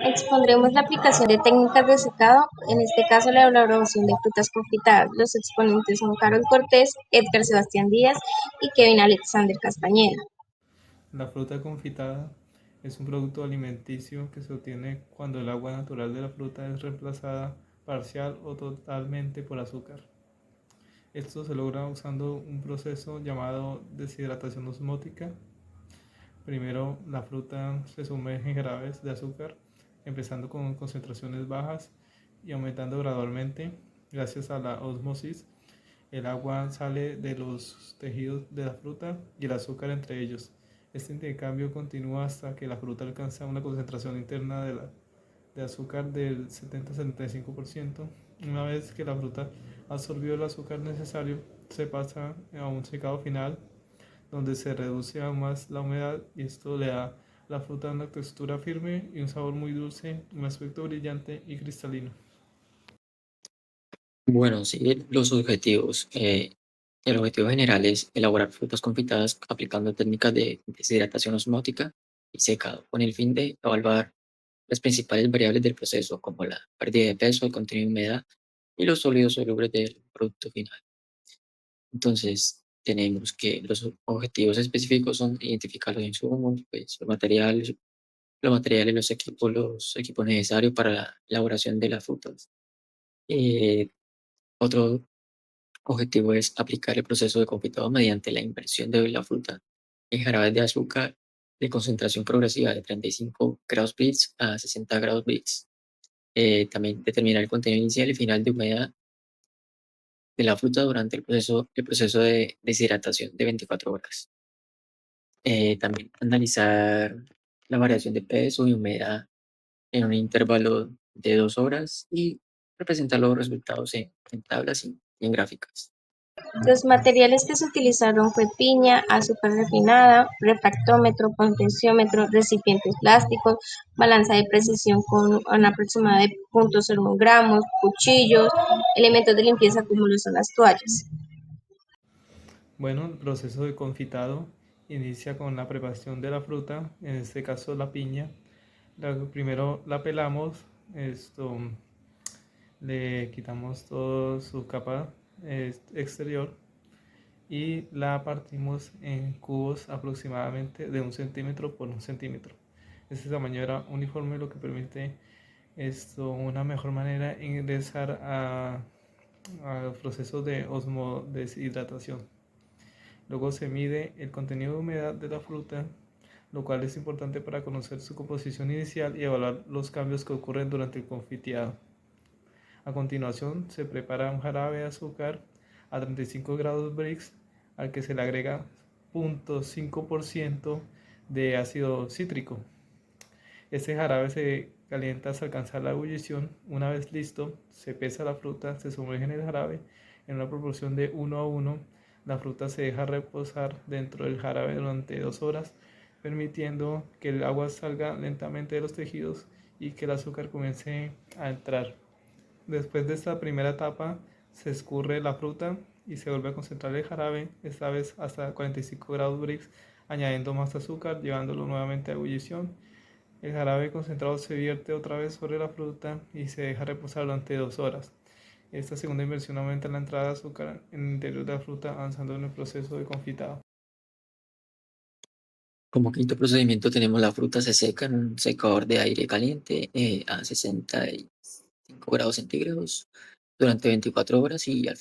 Expondremos la aplicación de técnicas de secado, en este caso la elaboración de frutas confitadas. Los exponentes son Carol Cortés, Edgar Sebastián Díaz y Kevin Alexander Castañeda. La fruta confitada es un producto alimenticio que se obtiene cuando el agua natural de la fruta es reemplazada parcial o totalmente por azúcar. Esto se logra usando un proceso llamado deshidratación osmótica. Primero, la fruta se sumerge en jarabes de azúcar, empezando con concentraciones bajas y aumentando gradualmente. Gracias a la osmosis, el agua sale de los tejidos de la fruta y el azúcar entre ellos. Este intercambio continúa hasta que la fruta alcanza una concentración interna de azúcar del 70-75%. Una vez que la fruta absorbió el azúcar necesario, se pasa a un secado final donde se reduce aún más la humedad y esto le da a la fruta una textura firme y un sabor muy dulce, un aspecto brillante y cristalino. Bueno, sí, los objetivos. El objetivo general es elaborar frutas confitadas aplicando técnicas de deshidratación osmótica y secado, con el fin de evaluar las principales variables del proceso, como la pérdida de peso, el contenido de humedad y los sólidos solubles del producto final. Entonces, tenemos que los objetivos específicos son identificar los insumos, pues, los equipos necesarios para la elaboración de las frutas. Eh, Otro objetivo es aplicar el proceso de confitado mediante la inversión de la fruta en jarabes de azúcar de concentración progresiva de 35 grados Brix a 60 grados Brix. También determinar el contenido inicial y final de humedad de la fruta durante el proceso de deshidratación de 24 horas. También analizar la variación de peso y humedad en un intervalo de 2 horas y representar los resultados en tablas y en gráficas. Los materiales que se utilizaron fue piña, azúcar refinada, refractómetro, potenciómetro, recipientes plásticos, balanza de precisión con una aproximada de 0.01 gramos, cuchillos, elementos de limpieza como lo son las toallas. Bueno, el proceso de confitado inicia con la preparación de la fruta, en este caso la piña. Primero la pelamos, esto le quitamos toda su capa exterior y la partimos en cubos aproximadamente de 1 centímetro por 1 centímetro. Este tamaño era uniforme, lo que permite una mejor manera de ingresar a procesos de osmodeshidratación. Luego se mide el contenido de humedad de la fruta, lo cual es importante para conocer su composición inicial y evaluar los cambios que ocurren durante el confiteado. A continuación, se prepara un jarabe de azúcar a 35 grados Brix al que se le agrega 0.5% de ácido cítrico. Este jarabe se calienta hasta alcanzar la ebullición. Una vez listo, se pesa la fruta, se sumerge en el jarabe en una proporción de 1 a 1. La fruta se deja reposar dentro del jarabe durante 2 horas, permitiendo que el agua salga lentamente de los tejidos y que el azúcar comience a entrar. Después de esta primera etapa, se escurre la fruta y se vuelve a concentrar el jarabe, esta vez hasta 45 grados Brix, añadiendo más azúcar, llevándolo nuevamente a ebullición. El jarabe concentrado se vierte otra vez sobre la fruta y se deja reposar durante 2 horas. Esta segunda inversión aumenta la entrada de azúcar en el interior de la fruta, avanzando en el proceso de confitado. Como quinto procedimiento tenemos la fruta se seca en un secador de aire caliente a 65 grados centígrados durante 24 horas y al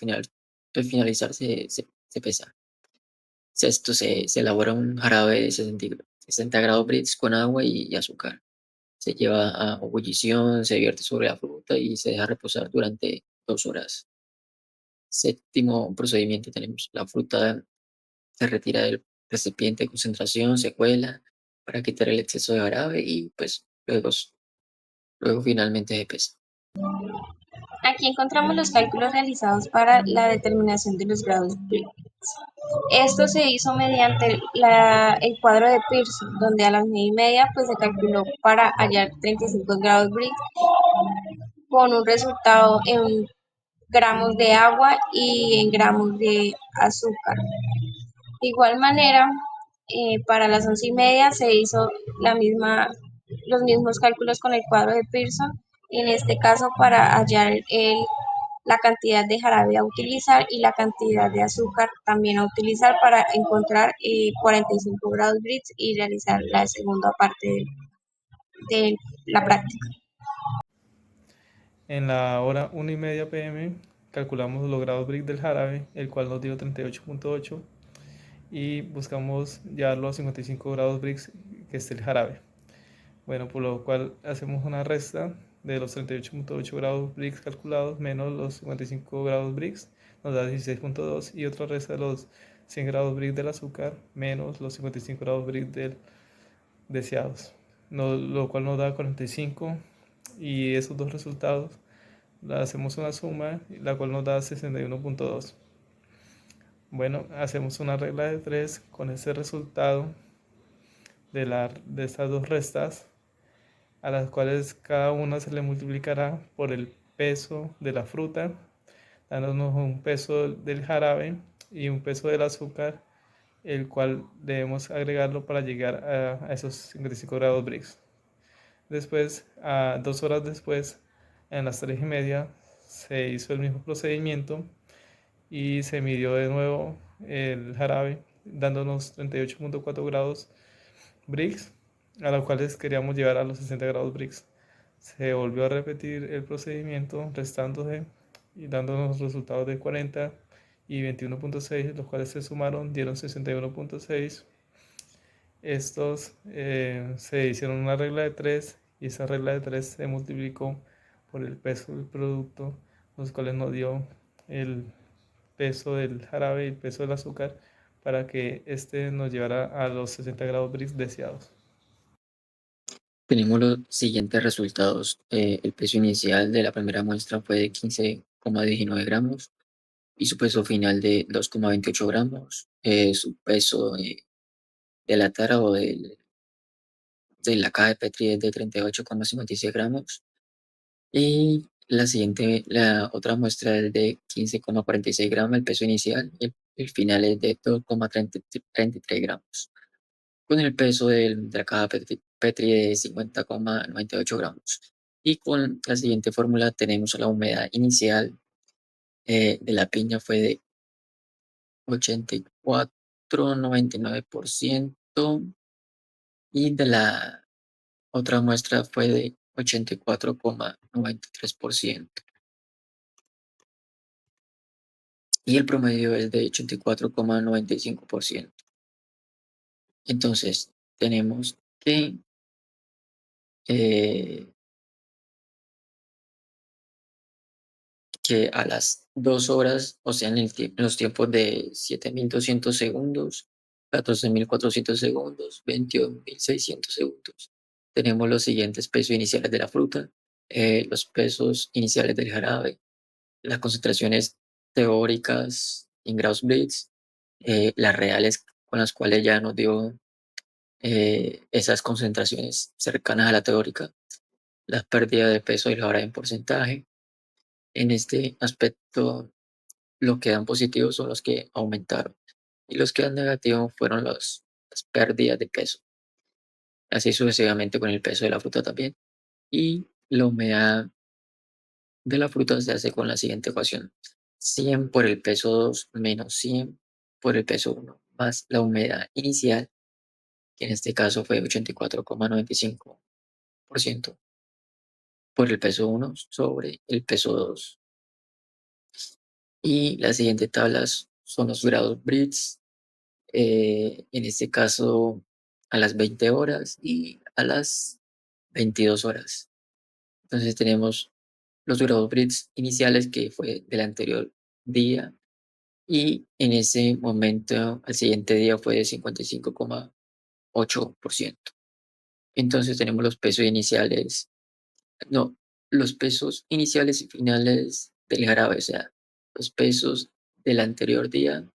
finalizar se pesa. Sexto, se elabora un jarabe de 60 grados Brix con agua y azúcar. Se lleva a ebullición, se vierte sobre la fruta y se deja reposar durante 2 horas. Séptimo procedimiento tenemos la fruta se retira del recipiente de concentración, se cuela para quitar el exceso de jarabe y pues luego finalmente se pesa. Aquí encontramos los cálculos realizados para la determinación de los grados Brix. Esto se hizo mediante el cuadro de Pearson, donde a las 9:30 pues, se calculó para hallar 35 grados Brix con un resultado en gramos de agua y en gramos de azúcar. De igual manera, para las 11:30 se hizo la misma los mismos cálculos con el cuadro de Pearson, en este caso para hallar la cantidad de jarabe a utilizar y la cantidad de azúcar también a utilizar para encontrar 45 grados Brix y realizar la segunda parte de la práctica. En la hora 1:30 p.m. calculamos los grados Brix del jarabe, el cual nos dio 38.8 y buscamos ya los 55 grados Brix que es el jarabe. Bueno, por lo cual hacemos una resta de los 38.8 grados Brix calculados menos los 55 grados Brix, nos da 16.2 y otra resta de los 100 grados Brix del azúcar menos los 55 grados Brix del deseados, lo cual nos da 45 y esos dos resultados hacemos una suma, la cual nos da 61.2. Bueno, hacemos una regla de 3 con ese resultado de estas dos restas, a las cuales cada una se le multiplicará por el peso de la fruta, dándonos un peso del jarabe y un peso del azúcar, el cual debemos agregarlo para llegar a esos 55 grados Brix. Después, a 2 horas después, en las 3:30, se hizo el mismo procedimiento y se midió de nuevo el jarabe, dándonos 38.4 grados Brix, a los cuales queríamos llevar a los 60 grados Brix. Se volvió a repetir el procedimiento, restándose y dándonos resultados de 40 y 21.6, los cuales se sumaron, dieron 61.6. Estos se hicieron una regla de 3 y esa regla de 3 se multiplicó por el peso del producto, los cuales nos dio el peso del jarabe y el peso del azúcar para que este nos llevara a los 60 grados Brix deseados. Tenemos los siguientes resultados. El peso inicial de la primera muestra fue de 15,19 gramos y su peso final de 2,28 gramos. Su peso de la tara o de la caja de Petri es de 38,56 gramos. Y la otra muestra es de 15,46 gramos, el peso inicial, y el final es de 2,33 gramos, con el peso de la caja Petri de 50,98 gramos. Y con la siguiente fórmula tenemos la humedad inicial de la piña fue de 84,99% y de la otra muestra fue de 84,93%. Y el promedio es de 84,95%. Entonces, tenemos eh, que a las 2 horas, o sea, en los tiempos de 7.200 segundos, 14.400 segundos, 21.600 segundos, tenemos los siguientes pesos iniciales de la fruta, los pesos iniciales del jarabe, las concentraciones teóricas en grados Brix, las reales con las cuales ya nos dio esas concentraciones cercanas a la teórica, las pérdidas de peso y la hora en porcentaje. En este aspecto, los que dan positivos son los que aumentaron y los que dan negativos fueron las pérdidas de peso. Así sucesivamente con el peso de la fruta también. Y la humedad de la fruta se hace con la siguiente ecuación: 100 por el peso 2 menos 100 por el peso 1 más la humedad inicial, que en este caso fue 84,95%, por el peso 1 sobre el peso 2. Y las siguientes tablas son los grados Brix, en este caso a las 20 horas y a las 22 horas. Entonces tenemos los grados Brix iniciales que fue del anterior día y en ese momento al siguiente día fue de 55,8%. Entonces tenemos los pesos iniciales, no, los pesos iniciales y finales del jarabe, o sea, los pesos del anterior día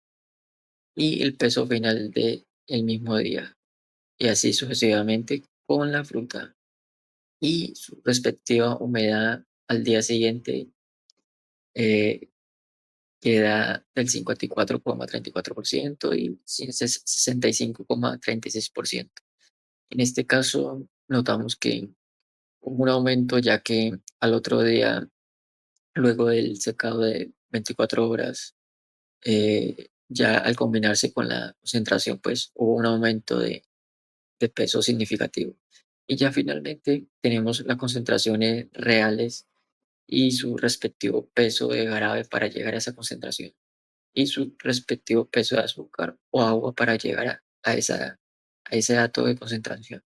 y el peso final del mismo día, y así sucesivamente con la fruta y su respectiva humedad al día siguiente, eh, queda del 54,34% y 65,36%. En este caso, notamos que hubo un aumento ya que al otro día, luego del secado de 24 horas, ya al combinarse con la concentración, pues hubo un aumento de peso significativo. Y ya finalmente tenemos las concentraciones reales y su respectivo peso de jarabe para llegar a esa concentración y su respectivo peso de azúcar o agua para llegar a ese dato de concentración.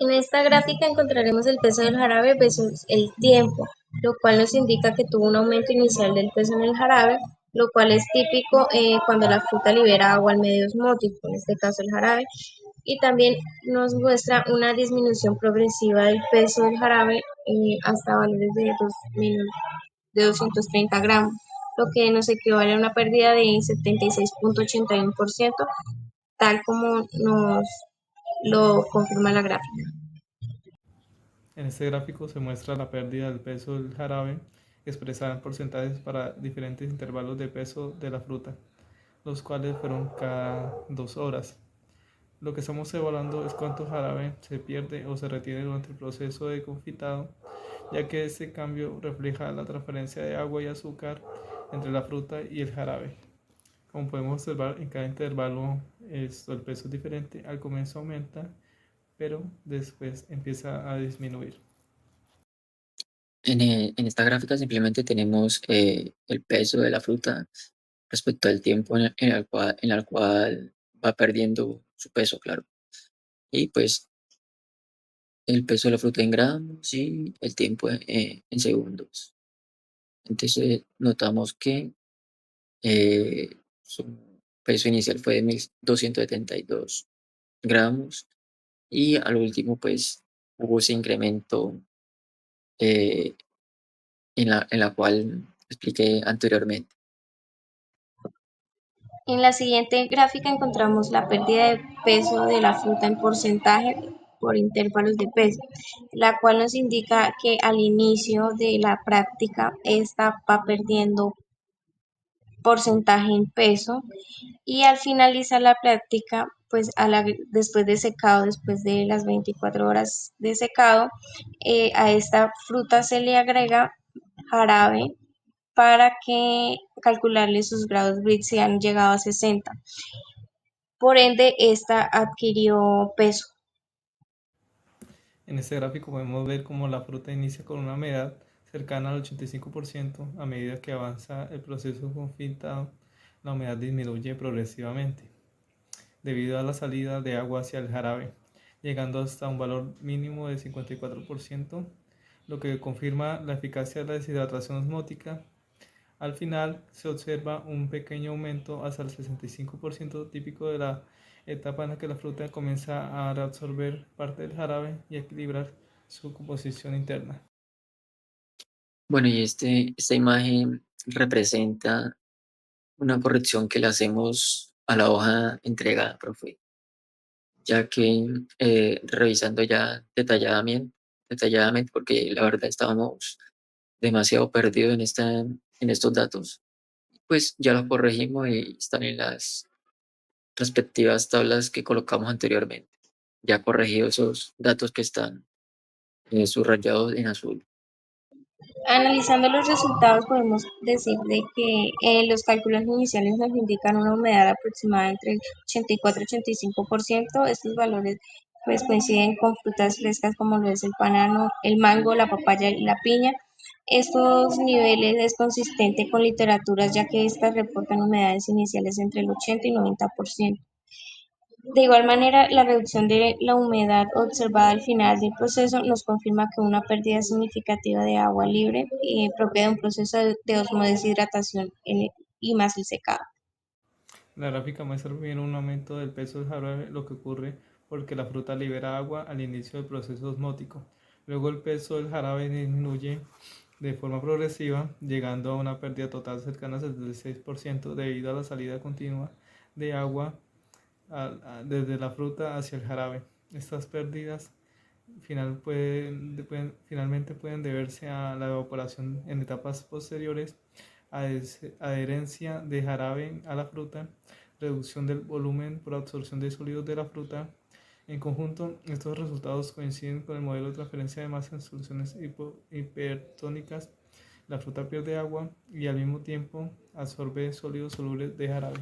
En esta gráfica encontraremos el peso del jarabe versus el tiempo, lo cual nos indica que tuvo un aumento inicial del peso en el jarabe, lo cual es típico cuando la fruta libera agua al medio osmótico, en este caso el jarabe, y también nos muestra una disminución progresiva del peso del jarabe hasta valores de 230 gramos, lo que nos equivale a una pérdida de 76,81%, tal como nos lo confirma la gráfica. En este gráfico se muestra la pérdida del peso del jarabe expresada en porcentajes para diferentes intervalos de peso de la fruta, los cuales fueron cada 2 horas. Lo que estamos evaluando es cuánto jarabe se pierde o se retiene durante el proceso de confitado, ya que este cambio refleja la transferencia de agua y azúcar entre la fruta y el jarabe. Como podemos observar, en cada intervalo el peso es diferente, al comienzo aumenta, pero después empieza a disminuir. En esta gráfica simplemente tenemos el peso de la fruta respecto al tiempo en el cual va perdiendo su peso, claro. Y pues el peso de la fruta en gramos y el tiempo en segundos. Entonces notamos que su peso inicial fue de 1272 gramos y al último pues hubo ese incremento eh, en la cual expliqué anteriormente. En la siguiente gráfica encontramos la pérdida de peso de la fruta en porcentaje por intervalos de peso, la cual nos indica que al inicio de la práctica esta va perdiendo porcentaje en peso y al finalizar la práctica, pues después de secado, después de las 24 horas de secado, a esta fruta se le agrega jarabe para que calcularle sus grados Brix si han llegado a 60. Por ende, esta adquirió peso. En este gráfico podemos ver cómo la fruta inicia con una humedad cercana al 85%. A medida que avanza el proceso confitado, la humedad disminuye progresivamente debido a la salida de agua hacia el jarabe, llegando hasta un valor mínimo de 54%, lo que confirma la eficacia de la deshidratación osmótica. Al final se observa un pequeño aumento hasta el 65% típico de la etapa en la que la fruta comienza a reabsorber parte del jarabe y equilibrar su composición interna. Bueno, y esta imagen representa una corrección que le hacemos a la hoja entregada, profe, ya que revisando ya detalladamente, porque la verdad estábamos demasiado perdidos en estos datos, pues ya los corregimos y están en las respectivas tablas que colocamos anteriormente. Ya corregido esos datos que están subrayados en azul. Analizando los resultados, podemos decir de que los cálculos iniciales nos indican una humedad aproximada entre 84 y 85%. Estos valores pues coinciden con frutas frescas como lo es el banano, el mango, la papaya y la piña. Estos niveles es consistente con literaturas ya que estas reportan humedades iniciales entre el 80 y 90%. De igual manera, la reducción de la humedad observada al final del proceso nos confirma que una pérdida significativa de agua libre propia de un proceso de osmodeshidratación y más el secado. La gráfica muestra bien un aumento del peso del jarabe, lo que ocurre porque la fruta libera agua al inicio del proceso osmótico. Luego el peso del jarabe disminuye de forma progresiva, llegando a una pérdida total cercana al 76% debido a la salida continua de agua desde la fruta hacia el jarabe. Estas pérdidas finalmente pueden deberse a la evaporación en etapas posteriores, adherencia de jarabe a la fruta, reducción del volumen por absorción de sólidos de la fruta, En conjunto, estos resultados coinciden con el modelo de transferencia de masa en soluciones hipertónicas. La fruta pierde agua y al mismo tiempo absorbe sólidos solubles de jarabe.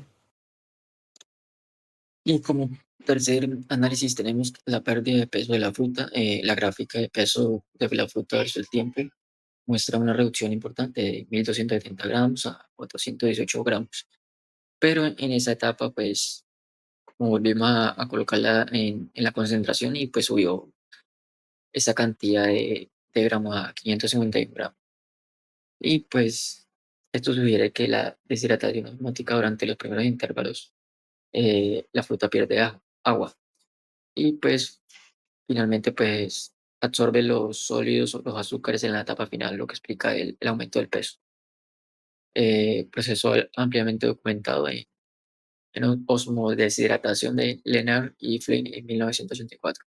Y como tercer análisis tenemos la pérdida de peso de la fruta. La gráfica de peso de la fruta versus el tiempo muestra una reducción importante de 1.270 gramos a 418 gramos. Pero en esa etapa, pues, como volvimos a colocarla en la concentración y pues subió esa cantidad de gramos a 551 gramos. Y pues esto sugiere que la deshidratación osmótica durante los primeros intervalos, la fruta pierde agua y pues finalmente pues absorbe los sólidos o los azúcares en la etapa final, lo que explica el aumento del peso. Proceso ampliamente documentado en osmodeshidratación de Lennard y Flynn en 1984.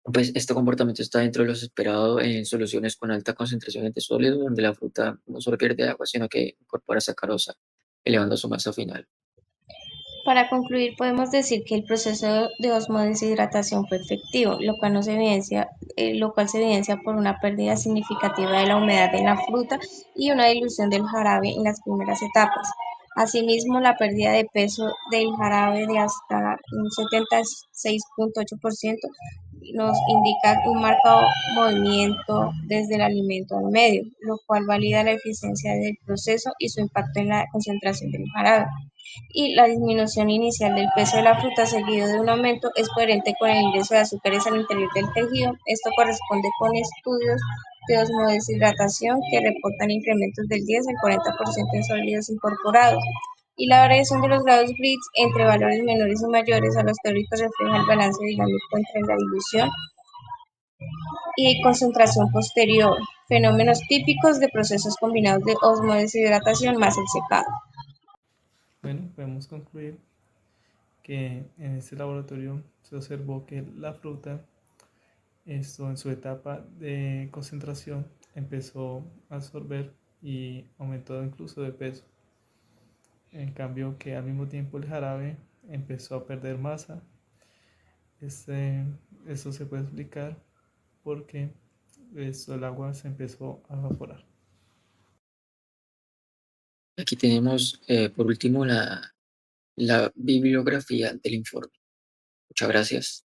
Pues este comportamiento está dentro de lo esperado en soluciones con alta concentración de sólido, donde la fruta no solo pierde agua, sino que incorpora sacarosa, elevando su masa final. Para concluir, podemos decir que el proceso de osmodeshidratación fue efectivo, lo cual se evidencia por una pérdida significativa de la humedad en la fruta y una dilución del jarabe en las primeras etapas. Asimismo, la pérdida de peso del jarabe de hasta un 76,8% nos indica un marcado movimiento desde el alimento al medio, lo cual valida la eficiencia del proceso y su impacto en la concentración del jarabe. Y la disminución inicial del peso de la fruta seguido de un aumento es coherente con el ingreso de azúcares al interior del tejido. Esto corresponde con estudios de osmodeshidratación que reportan incrementos del 10 al 40% en sólidos incorporados. Y la variación de los grados Brix entre valores menores y mayores a los teóricos refleja el balance dinámico entre la dilución y concentración posterior, fenómenos típicos de procesos combinados de osmodeshidratación más el secado. Bueno, podemos concluir que en este laboratorio se observó que la fruta, esto en su etapa de concentración, empezó a absorber y aumentó incluso de peso. En cambio que al mismo tiempo el jarabe empezó a perder masa. Esto se puede explicar porque el agua se empezó a evaporar. Aquí tenemos, por último, la bibliografía del informe. Muchas gracias.